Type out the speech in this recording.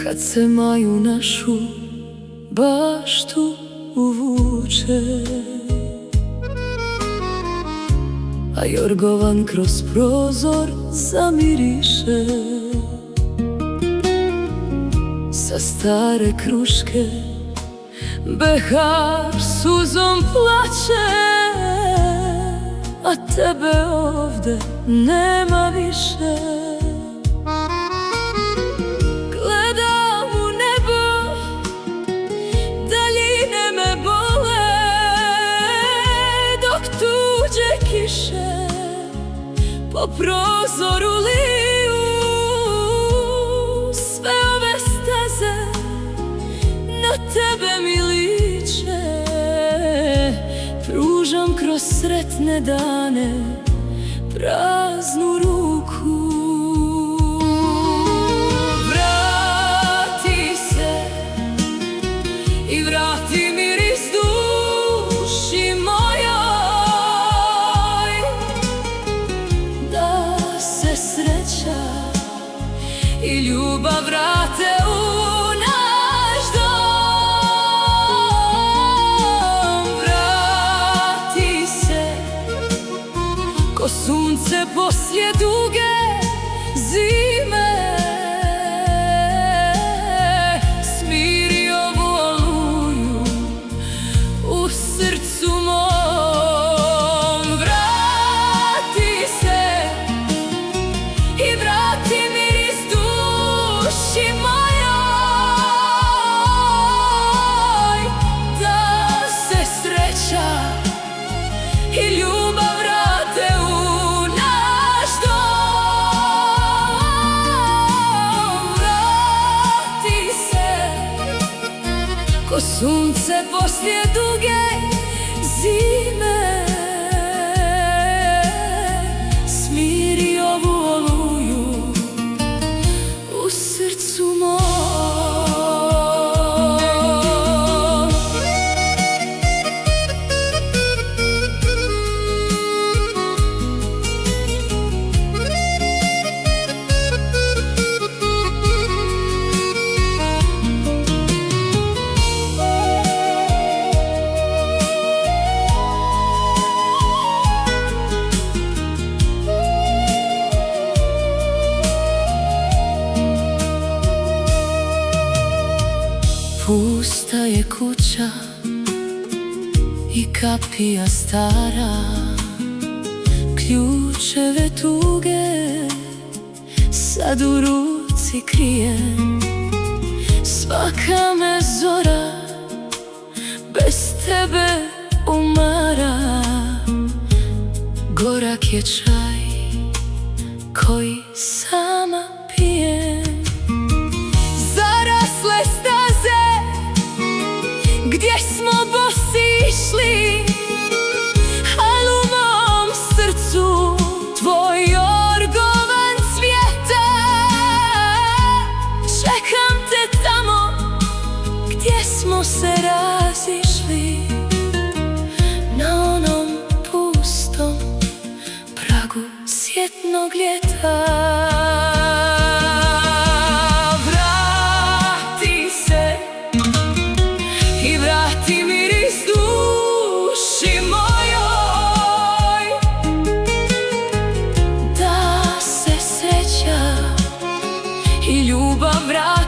Kad se maju našu baštu uvuče, a jorgovan kroz prozor zamiriše, sa stare kruške behar suzom plače, a tebe ovde nema više. Kiše po prozoru liju, sve ove staze na tebe mi liče. Pružam kroz sretne dane praznu ruku. Vrati se i vrati miris duši mojoj, i ljubav vrate u naš dom. Vrati se ko sunce poslije duge zime, smiri ovu oluju u srcu mom. Vrati se i vrati miris duši mojoj, da se sreća i ljubav vrate u naš dom. Vrati se ko sunce poslije duge zime, smiri ovu oluju u srcu mom. Pusta je kuća i kapija stara, ključeve tuge sad u ruci krijem. Svaka me zora bez tebe umara, gorak je čaj koji sama pijem. Zarasle staze gdje smo bosi išli, al u mom srcu tvoj jorgovan cvjeta. Čekam te tamo gdje smo se razišli, na onom pustom pragu sjetnog ljeta. Vrati miris duši mojoj, da se sreća i ljubav vrati.